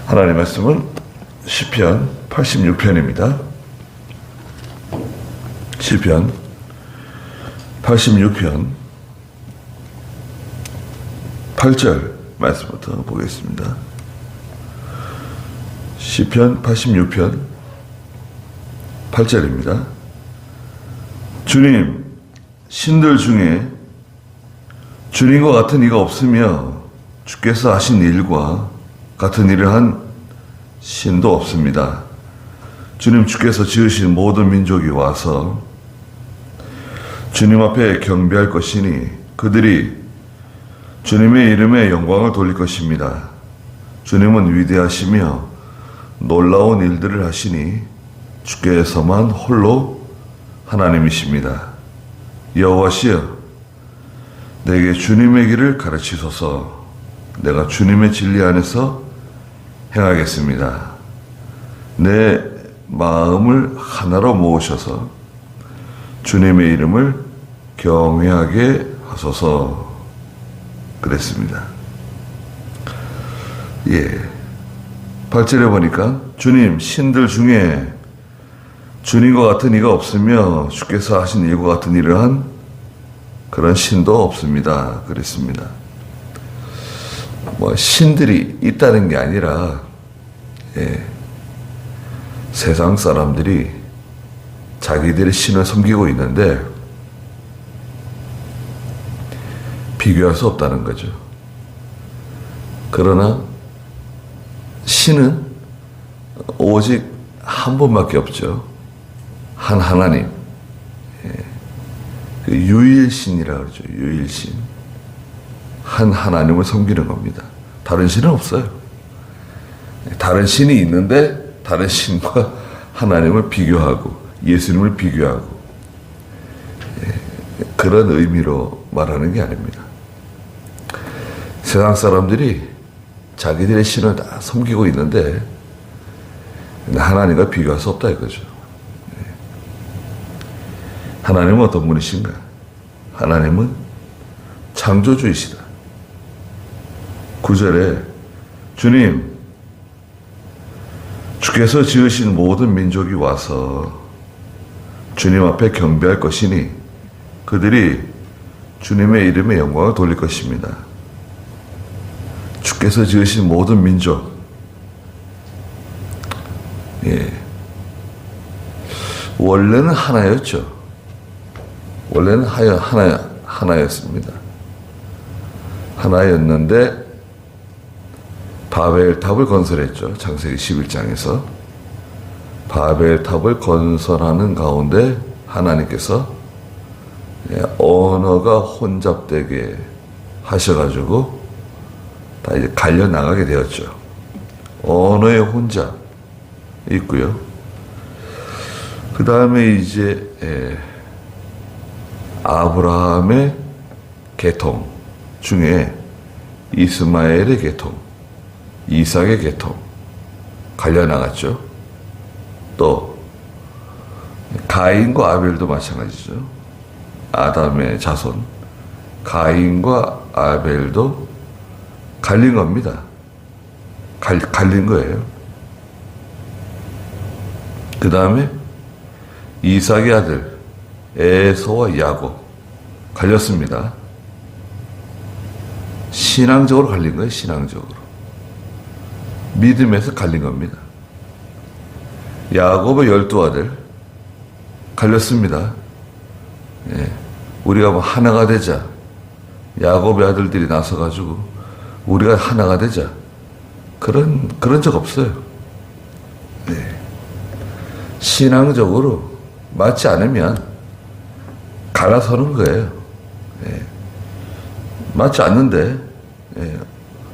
하나님의 말씀은 시편 86편입니다. 시편 86편 8절 말씀부터 보겠습니다. 시편 86편 8절입니다. 주님, 신들 중에 주님과 같은 이가 없으며 주께서 하신 일과 같은 일을 한 신도 없습니다. 주님, 주께서 지으신 모든 민족이 와서 주님 앞에 경배할 것이니 그들이 주님의 이름에 영광을 돌릴 것입니다. 주님은 위대하시며 놀라운 일들을 하시니 주께서만 홀로 하나님이십니다. 여호와시여, 내게 주님의 길을 가르치소서. 내가 주님의 진리 안에서 행하겠습니다. 내 마음을 하나로 모으셔서 주님의 이름을 경외하게 하소서. 그랬습니다. 8절에 보니까 주님, 신들 중에 주님과 같은 이가 없으며 주께서 하신 일과 같은 일을 한 그런 신도 없습니다. 그랬습니다. 신들이 있다는 게 아니라 세상 사람들이 자기들의 신을 섬기고 있는데 비교할 수 없다는 거죠. 그러나 신은 오직 한 분밖에 없죠. 한 하나님. 유일신이라고 그러죠. 유일신. 한 하나님을 섬기는 겁니다. 다른 신은 없어요. 다른 신이 있는데 다른 신과 하나님을 비교하고 예수님을 비교하고 그런 의미로 말하는 게 아닙니다. 세상 사람들이 자기들의 신을 다 섬기고 있는데 하나님과 비교할 수 없다 이거죠. 하나님은 어떤 분이신가? 하나님은 창조주이시다. 9절에 주님, 주께서 지으신 모든 민족이 와서 주님 앞에 경배할 것이니 그들이 주님의 이름에 영광을 돌릴 것입니다. 주께서 지으신 모든 민족, 원래는 하나였죠. 원래는 하나였습니다. 하나였는데 바벨탑을 건설했죠. 창세기 11장에서 바벨탑을 건설하는 가운데 하나님께서 언어가 혼잡되게 하셔가지고 다 이제 갈려 나가게 되었죠. 언어의 혼잡 있고요. 그 다음에 이제 아브라함의 계통 중에 이스마엘의 계통, 이삭의 계통 갈려 나갔죠. 또 가인과 아벨도 마찬가지죠. 아담의 자손 가인과 아벨도 갈린 겁니다. 갈린 거예요. 그 다음에 이삭의 아들 에서와 야곱 갈렸습니다. 신앙적으로 갈린 거예요. 신앙적으로. 믿음에서 갈린 겁니다. 야곱의 12아들 갈렸습니다. 우리가 하나가 되자. 야곱의 아들들이 나서가지고 우리가 하나가 되자. 그런 적 없어요. 신앙적으로 맞지 않으면 갈라서는 거예요. 맞지 않는데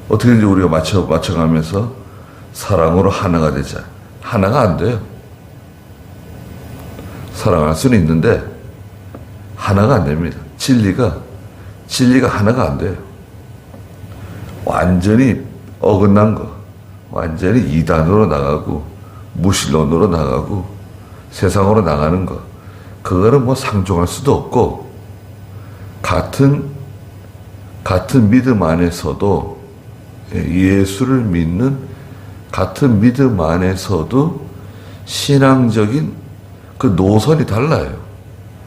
어떻게든지 우리가 맞춰가면서 사랑으로 하나가 되자. 하나가 안 돼요. 사랑할 수는 있는데 하나가 안 됩니다. 진리가 하나가 안 돼요. 완전히 어긋난 거, 완전히 이단으로 나가고 무신론으로 나가고 세상으로 나가는 거, 그거는 상종할 수도 없고, 같은 믿음 안에서도 예수를 믿는 같은 믿음 안에서도 신앙적인 그 노선이 달라요.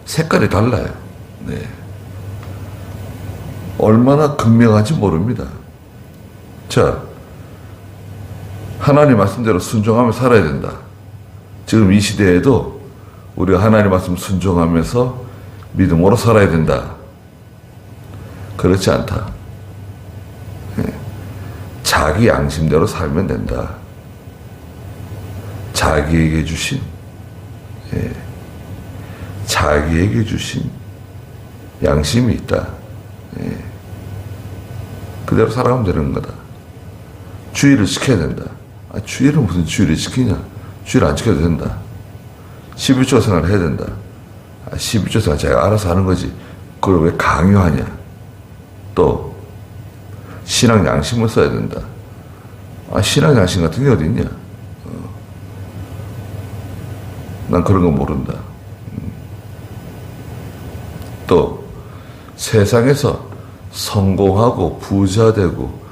색깔이 달라요. 네. 얼마나 극명한지 모릅니다. 자, 하나님 말씀대로 순종하며 살아야 된다. 지금 이 시대에도 우리가 하나님 말씀 순종하면서 믿음으로 살아야 된다. 그렇지 않다. 자기 양심대로 살면 된다. 자기에게 주신, 자기에게 주신 양심이 있다. 그대로 살아가면 되는 거다. 주의를 지켜야 된다. 주의를 무슨 주의를 지키냐? 주의를 안 지켜도 된다. 11조 생활을 해야 된다. 11조 생활 자기가 알아서 하는 거지. 그걸 왜 강요하냐? 또 신앙 양심을 써야 된다. 신앙 양심 같은 게 어디 있냐? 난 그런 거 모른다. 또 세상에서 성공하고 부자 되고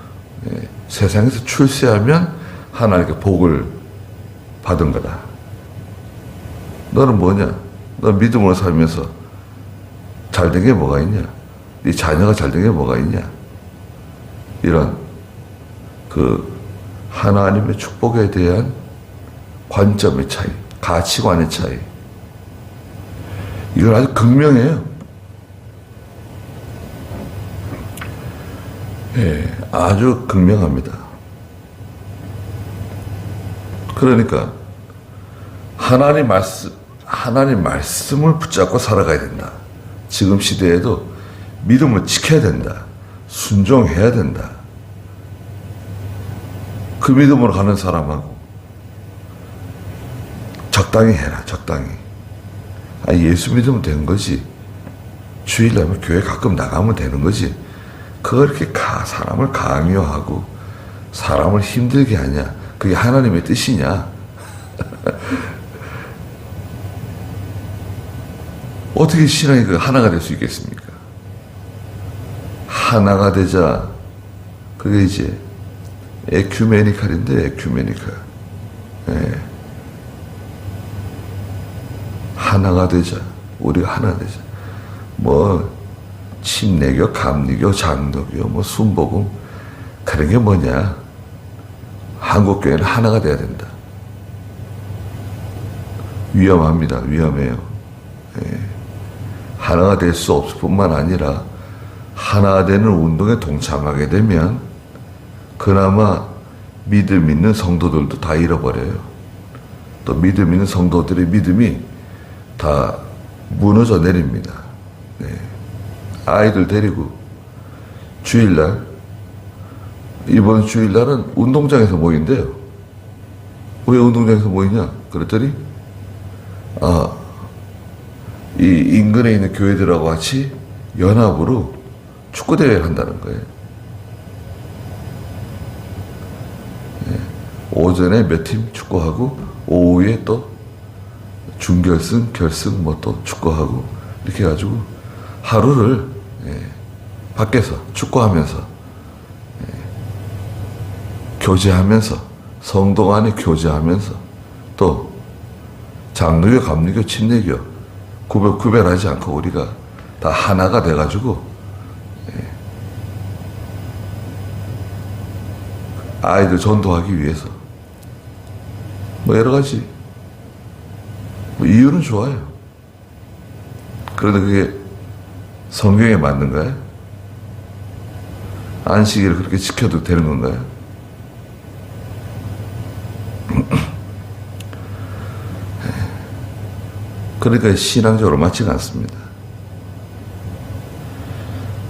세상에서 출세하면 하나님께 복을 받은 거다. 너는 뭐냐? 너 믿음으로 살면서 잘된 게 뭐가 있냐? 네 자녀가 잘된 게 뭐가 있냐? 이런 그 하나님의 축복에 대한 관점의 차이, 가치관의 차이. 이건 아주 극명해요. 아주 극명합니다. 그러니까 하나님 말씀을 붙잡고 살아가야 된다. 지금 시대에도 믿음을 지켜야 된다. 순종해야 된다. 그 믿음으로 가는 사람하고 적당히 해라. 적당히. 예수 믿으면 되는 거지. 주일날면 교회 가끔 나가면 되는 거지. 그걸 이렇게 사람을 강요하고 사람을 힘들게 하냐? 그게 하나님의 뜻이냐? 어떻게 신앙이 그 하나가 될 수 있겠습니까? 하나가 되자. 그게 이제 에큐메니칼인데, 에큐메니칼. 하나가 되자. 우리가 하나 되자. 침례교, 감리교, 장로교, 순복음, 그런 게 뭐냐? 한국교회는 하나가 돼야 된다. 위험합니다. 위험해요. 하나가 될 수 없을 뿐만 아니라 하나 되는 운동에 동참하게 되면 그나마 믿음 있는 성도들도 다 잃어버려요. 또 믿음 있는 성도들의 믿음이 다 무너져 내립니다. 아이들 데리고 주일날, 이번 주일날은 운동장에서 모인대요. 왜 운동장에서 모이냐? 그랬더니 이 인근에 있는 교회들하고 같이 연합으로 축구대회를 한다는 거예요. 오전에 몇 팀 축구하고 오후에 또 준결승, 결승 또 축구하고 이렇게 해가지고 하루를 밖에서 축구하면서 교제하면서 성도 간에 교제하면서 또 장로교, 감리교, 침례교 구별하지 않고 우리가 다 하나가 돼가지고 아이들 전도하기 위해서 여러 가지 이유는 좋아요. 그런데 그게 성경에 맞는 거야? 안식일을 그렇게 지켜도 되는 건가요? 그러니까 신앙적으로 맞지가 않습니다.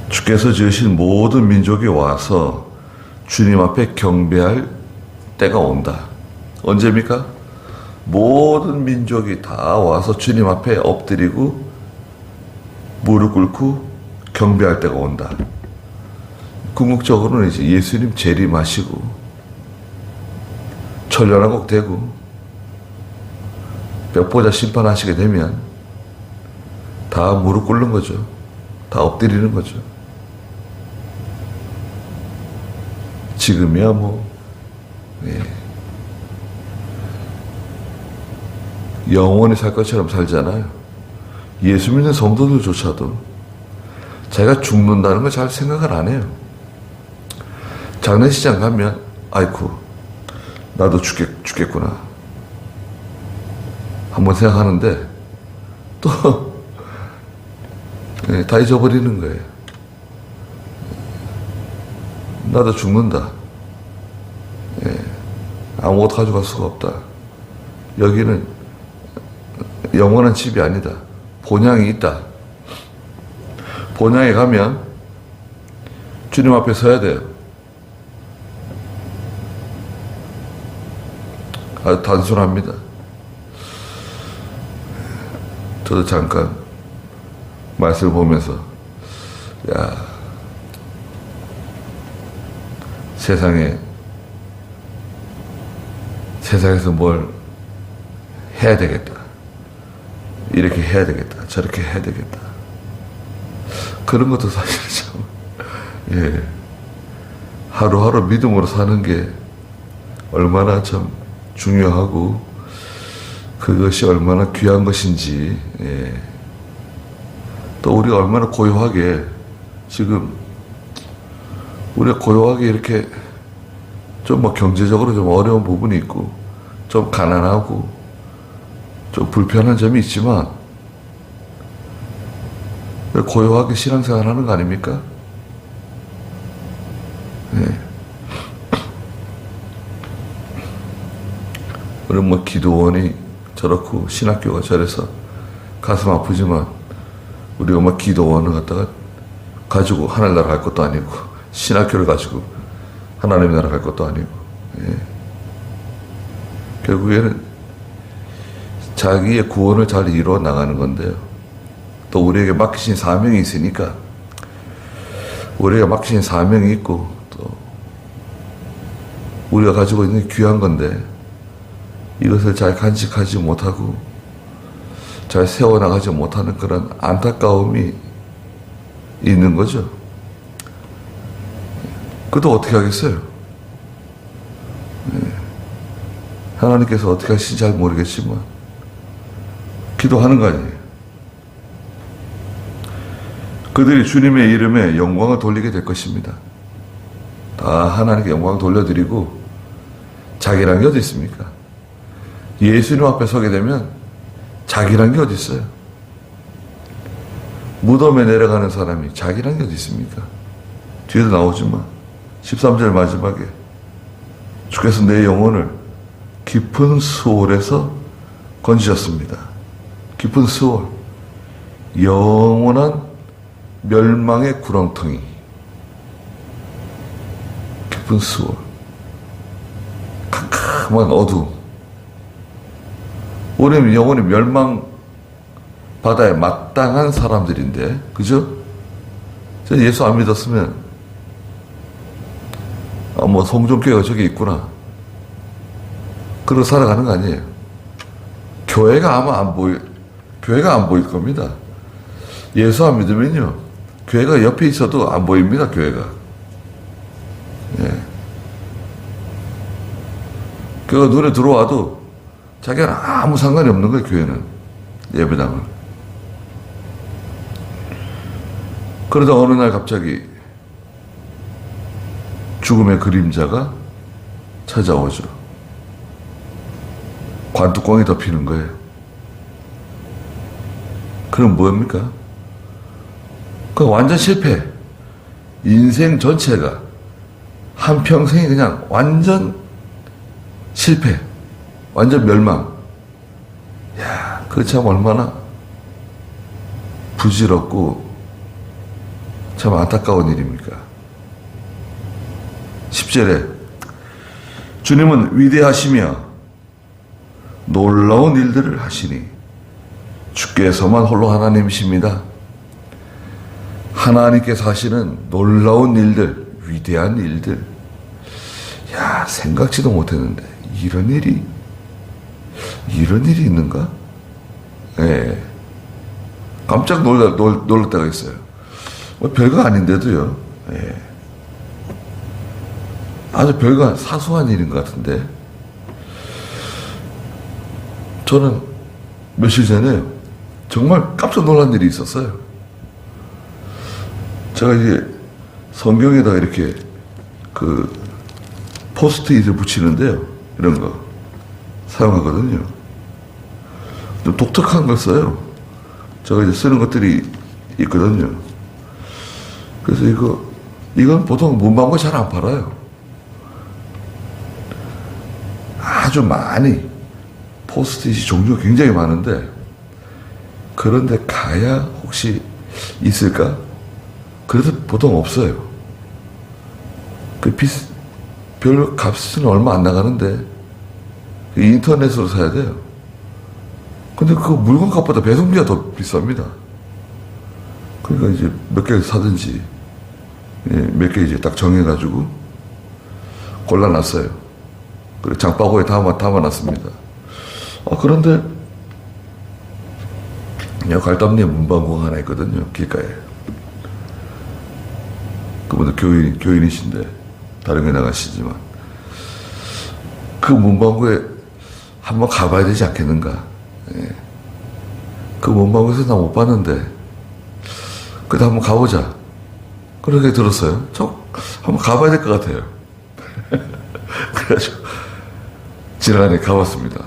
주께서 지으신 모든 민족이 와서 주님 앞에 경배할 때가 온다. 언제입니까? 모든 민족이 다 와서 주님 앞에 엎드리고 무릎 꿇고 경배할 때가 온다. 궁극적으로는 이제 예수님 재림하시고 천년왕국 되고 벽보자 심판하시게 되면 다 무릎 꿇는 거죠. 다 엎드리는 거죠. 지금이야 영원히 살 것처럼 살잖아요. 예수 믿는 성도들조차도 자기가 죽는다는 걸 잘 생각을 안 해요. 장례식장 가면 아이쿠 나도 죽겠구나 한번 생각하는데 또 다 잊어버리는 거예요. 나도 죽는다. 아무것도 가져갈 수가 없다. 여기는 영원한 집이 아니다. 본향이 있다. 본향에 가면 주님 앞에 서야 돼요. 아주 단순합니다. 저도 잠깐 말씀을 보면서 세상에서 뭘 해야 되겠다. 이렇게 해야 되겠다. 저렇게 해야 되겠다. 그런 것도 사실 참, 하루하루 믿음으로 사는 게 얼마나 참 중요하고 그것이 얼마나 귀한 것인지, 또 우리가 얼마나 고요하게 지금 우리가 고요하게 이렇게 좀 뭐 경제적으로 좀 어려운 부분이 있고 좀 가난하고 좀 불편한 점이 있지만 고요하게 신앙생활 하는 거 아닙니까? 그럼 뭐 기도원이 저렇고 신학교가 저래서 가슴 아프지만 우리가 뭐 기도원을 갖다가 가지고 하늘나라 갈 것도 아니고 신학교를 가지고 하나님 나라 갈 것도 아니고, 결국에는 자기의 구원을 잘 이루어 나가는 건데요. 또 우리에게 맡기신 사명이 있으니까 우리가 맡기신 사명이 있고 또 우리가 가지고 있는 귀한 건데 이것을 잘 간직하지 못하고 잘 세워나가지 못하는 그런 안타까움이 있는 거죠. 그것도 어떻게 하겠어요? 하나님께서 어떻게 하실지 잘 모르겠지만 기도하는 거 아니에요. 그들이 주님의 이름에 영광을 돌리게 될 것입니다. 다 하나님께 영광을 돌려드리고 자기란 게 어디 있습니까? 예수님 앞에 서게 되면 자기란 게 어디 있어요? 무덤에 내려가는 사람이 자기란 게 어디 있습니까? 뒤에도 나오지만 13절 마지막에 주께서 내 영혼을 깊은 수월에서 건지셨습니다. 깊은 수월, 영원한 멸망의 구렁텅이, 깊은 수월, 캄캄한 어두움. 우리는 영원히 멸망 바다에 마땅한 사람들인데, 그죠? 저 예수 안 믿었으면 뭐 성전교회가 저기 있구나 그러고 살아가는 거 아니에요. 교회가 아마 교회가 안 보일 겁니다. 예수 안 믿으면요 교회가 옆에 있어도 안 보입니다. 교회가 교회가 눈에 들어와도 자기는 아무 상관이 없는 거예요. 교회는 예배당은. 그러다 어느 날 갑자기 죽음의 그림자가 찾아오죠. 관뚜껑이 덮이는 거예요. 그럼 뭐입니까? 그 완전 실패. 인생 전체가 한평생이 그냥 완전 실패. 완전 멸망. 야, 그거 참 얼마나 부질없고 참 안타까운 일입니까? 10절에 주님은 위대하시며 놀라운 일들을 하시니 주께서만 홀로 하나님이십니다. 하나님께서 하시는 놀라운 일들, 위대한 일들, 야, 생각지도 못했는데 이런 일이 있는가? 예. 깜짝 놀랄 때가 있어요. 뭐 별거 아닌데도요. 예. 아주 별거 사소한 일인 것 같은데 저는 며칠 전에 정말 깜짝 놀란 일이 있었어요. 제가 이제 성경에다 이렇게 그 포스트잇을 붙이는데요. 이런 거 사용하거든요. 좀 독특한 걸 써요. 제가 이제 쓰는 것들이 있거든요. 그래서 이건 보통 문방구에 잘 안 팔아요. 아주 많이 포스트잇이 종류가 굉장히 많은데 그런데 가야 혹시 있을까? 그래도 보통 없어요. 별 값은 얼마 안 나가는데 인터넷으로 사야 돼요. 근데 그 물건 값보다 배송비가 더 비쌉니다. 그러니까 이제 몇 개 사든지 몇 개 이제 딱 정해가지고 골라놨어요. 그리고 장바구니에 담아놨습니다. 그런데 갈담리에 문방구가 하나 있거든요. 길가에. 그분도 교인이신데 다른 게 나가시지만 그 문방구에 한번 가봐야 되지 않겠는가. 그 문방구에서 나 못 봤는데 그래도 한번 가보자 그렇게 들었어요. 저 한번 가봐야 될 것 같아요. 그래가지고 지난해 가봤습니다.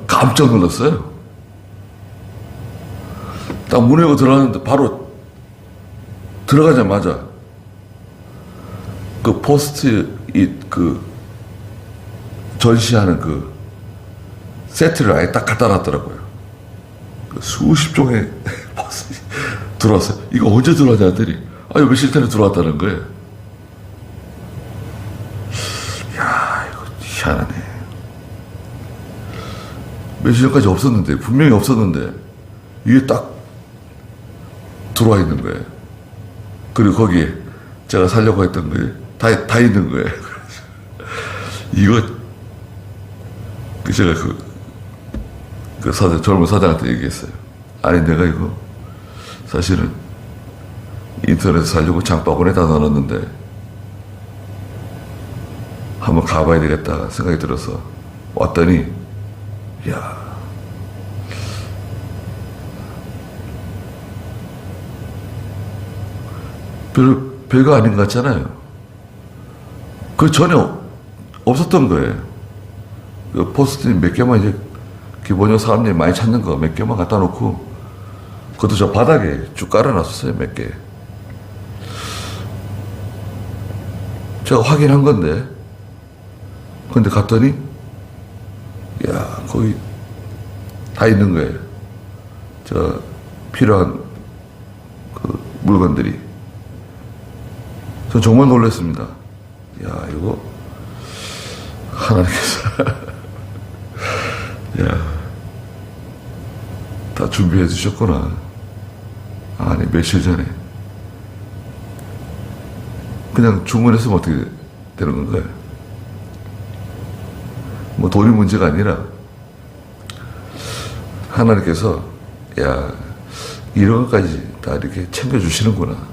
깜짝 놀랐어요. 딱 문 열고 들어갔는데 바로 들어가자마자 그 포스트잇 그 전시하는 그 세트를 아예 딱 갖다 놨더라고요. 그 수십 종의 포스트잇 들어왔어요. 이거 언제 들어왔냐 했더니 이거 며칠 전에 들어왔다는 거예요. 야, 이거 희한하네. 며칠 전까지 없었는데, 분명히 없었는데 이게 딱 들어와 있는 거예요. 그리고 거기에 제가 살려고 했던 거에 다 있는 거예요. 이거 제가 그 젊은 사장한테 얘기했어요. 아니 내가 이거 사실은 인터넷에 살려고 장바구니에다 넣어놨는데 한번 가봐야 되겠다 생각이 들어서 왔더니 야 별거 아닌 것 같잖아요. 그 전에 없었던 거예요. 그 포스트잇 몇 개만 이제 기본적으로 사람들이 많이 찾는 거 몇 개만 갖다 놓고 그것도 저 바닥에 쭉 깔아놨었어요. 몇 개. 제가 확인한 건데 근데 갔더니 야 거기 다 있는 거예요. 저 필요한 그 물건들이. 전 정말 놀랐습니다. 야, 이거, 하나님께서, 야, 다 준비해 주셨구나. 아니, 며칠 전에. 그냥 주문했으면 어떻게 되는 건가요? 뭐 돈이 문제가 아니라, 하나님께서, 야, 이런 것까지 다 이렇게 챙겨주시는구나.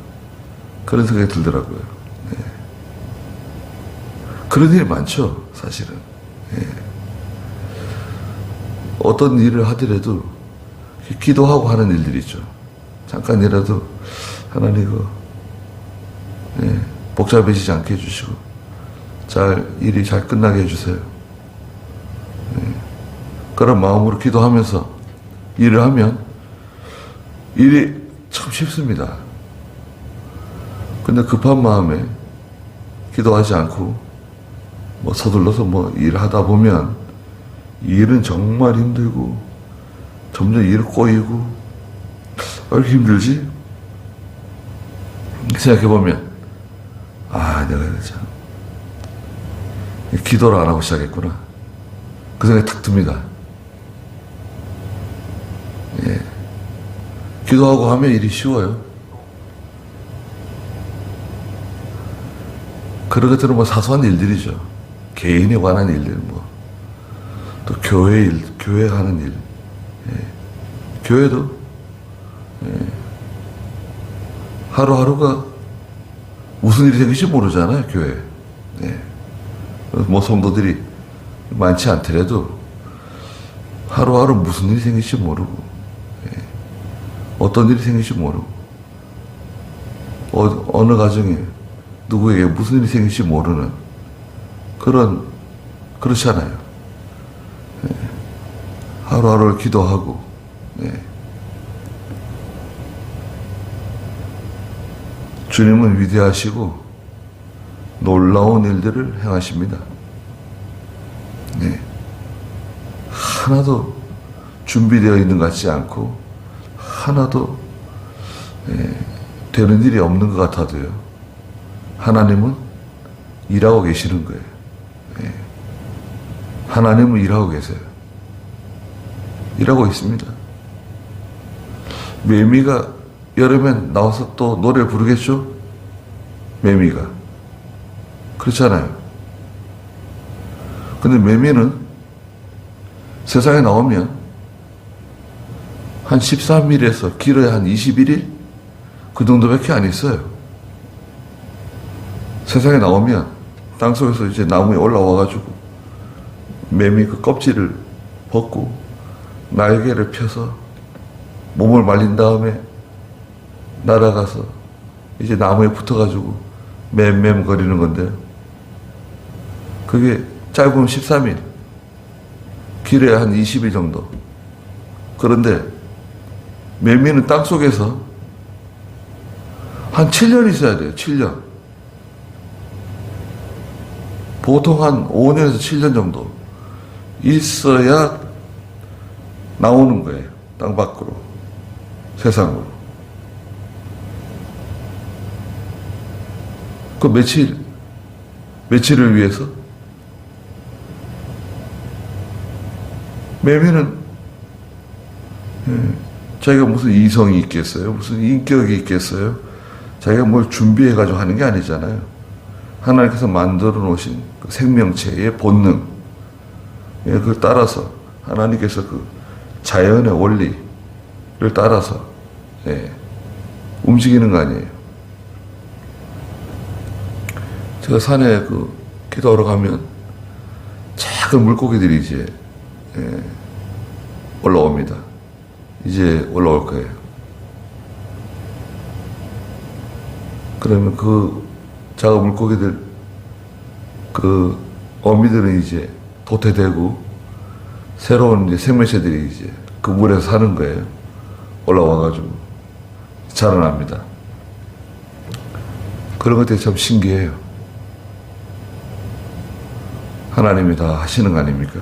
그런 생각이 들더라고요. 네. 그런 일이 많죠, 사실은. 네. 어떤 일을 하더라도 기도하고 하는 일들이 있죠. 잠깐이라도 하나님 이거 네. 복잡해지지 않게 해주시고 일이 잘 끝나게 해주세요. 네. 그런 마음으로 기도하면서 일을 하면 일이 참 쉽습니다. 근데 급한 마음에 기도하지 않고 뭐 서둘러서 뭐 일을 하다 보면 일은 정말 힘들고 점점 일을 꼬이고 왜 이렇게 힘들지? 생각해보면 내가 참 기도를 안 하고 시작했구나. 그 생각이 탁 듭니다. 예. 기도하고 하면 일이 쉬워요. 그런 것들은 뭐 사소한 일들이죠. 개인에 관한 일들, 또 교회 일, 교회 하는 일. 예. 교회도, 하루하루가 무슨 일이 생길지 모르잖아요, 교회. 뭐 성도들이 많지 않더라도 하루하루 무슨 일이 생길지 모르고, 어떤 일이 생길지 모르고, 어느 가정에 누구에게 무슨 일이 생길지 모르는 그렇잖아요. 하루하루를 기도하고, 주님은 위대하시고 놀라운 일들을 행하십니다. 하나도 준비되어 있는 것 같지 않고 하나도 되는 일이 없는 것 같아도요, 하나님은 일하고 계시는 거예요. 하나님은 일하고 계세요. 일하고 있습니다. 매미가 여름엔 나와서 또 노래 부르겠죠? 매미가. 그렇잖아요. 근데 매미는 세상에 나오면 한 13일에서 길어야 한 21일? 그 정도밖에 안 있어요. 세상에 나오면 땅속에서 이제 나무에 올라와가지고 매미 그 껍질을 벗고 날개를 펴서 몸을 말린 다음에 날아가서 이제 나무에 붙어가지고 맴맴 거리는 건데요. 그게 짧으면 13일, 길어야 한 20일 정도. 그런데 매미는 땅속에서 한 7년 있어야 돼요. 7년. 보통 한 5년에서 7년 정도 있어야 나오는 거예요. 땅 밖으로, 세상으로. 그 며칠을 위해서? 매미는 자기가 무슨 이성이 있겠어요? 무슨 인격이 있겠어요? 자기가 뭘 준비해가지고 하는 게 아니잖아요. 하나님께서 만들어 놓으신 그 생명체의 본능, 그걸 따라서 하나님께서 그 자연의 원리를 따라서 움직이는 거 아니에요. 제가 산에 기도하러 가면 작은 물고기들이 이제 올라옵니다. 이제 올라올 거예요. 그러면 그 작은 물고기들, 그 어미들은 이제 도태되고 새로운 이제 생명체들이 이제 그 물에서 사는 거예요. 올라와가지고 자라납니다. 그런 것들이 참 신기해요. 하나님이 다 하시는 거 아닙니까?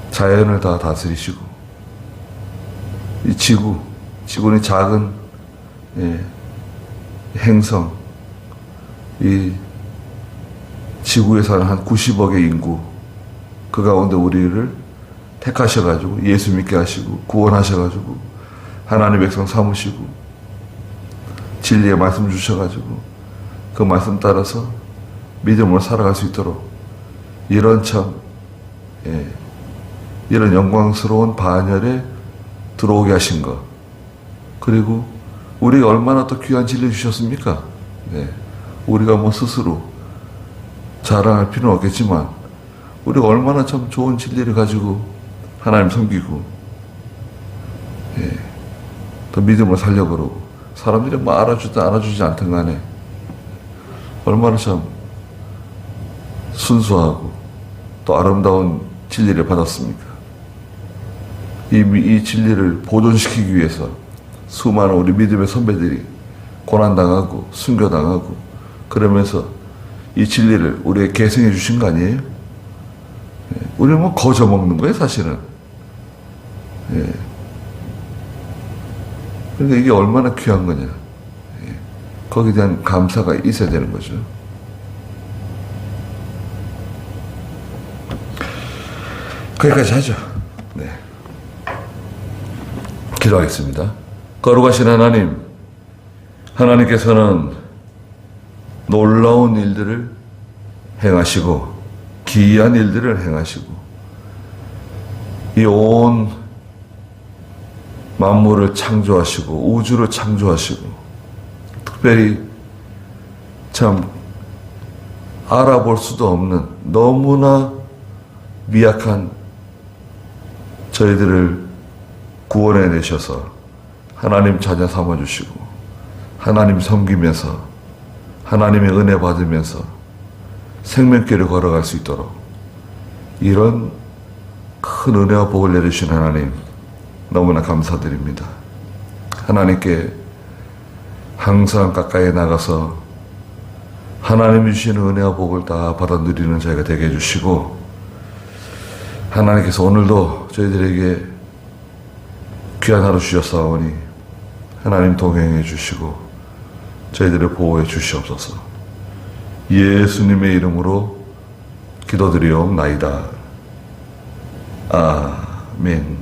자연을 다 다스리시고, 이 지구는 작은 행성, 이 지구에 사는 한 90억의 인구, 그 가운데 우리를 택하셔가지고 예수 믿게 하시고 구원하셔가지고 하나님의 백성 삼으시고 진리의 말씀 주셔가지고 그 말씀 따라서 믿음으로 살아갈 수 있도록 이런 이런 영광스러운 반열에 들어오게 하신 것, 그리고 우리가 얼마나 또 귀한 진리 주셨습니까? 우리가 뭐 스스로 자랑할 필요는 없겠지만 우리가 얼마나 참 좋은 진리를 가지고 하나님 섬기고 또 믿음을 살려고 그러고 사람들이 뭐 알아주든 알아주지 않든 간에 얼마나 참 순수하고 또 아름다운 진리를 받았습니까? 이 진리를 보존시키기 위해서 수많은 우리 믿음의 선배들이 고난당하고 순교당하고 그러면서 이 진리를 우리에게 계승해 주신 거 아니에요? 우리는 뭐 거저 먹는 거예요, 사실은. 그러니까 이게 얼마나 귀한 거냐. 거기에 대한 감사가 있어야 되는 거죠. 거기까지 하죠. 기도하겠습니다. 거룩하신 하나님, 하나님께서는 놀라운 일들을 행하시고 기이한 일들을 행하시고 이 온 만물을 창조하시고 우주를 창조하시고 특별히 참 알아볼 수도 없는 너무나 미약한 저희들을 구원해 내셔서 하나님 자녀 삼아주시고 하나님 섬기면서 하나님의 은혜 받으면서 생명길을 걸어갈 수 있도록 이런 큰 은혜와 복을 내려주신 하나님 너무나 감사드립니다. 하나님께 항상 가까이 나가서 하나님이 주시는 은혜와 복을 다 받아 누리는 저희가 되게 해주시고 하나님께서 오늘도 저희들에게 귀한 하루 주셨사오니 하나님 동행해 주시고 저희들을 보호해 주시옵소서. 예수님의 이름으로 기도드리옵나이다. 아멘.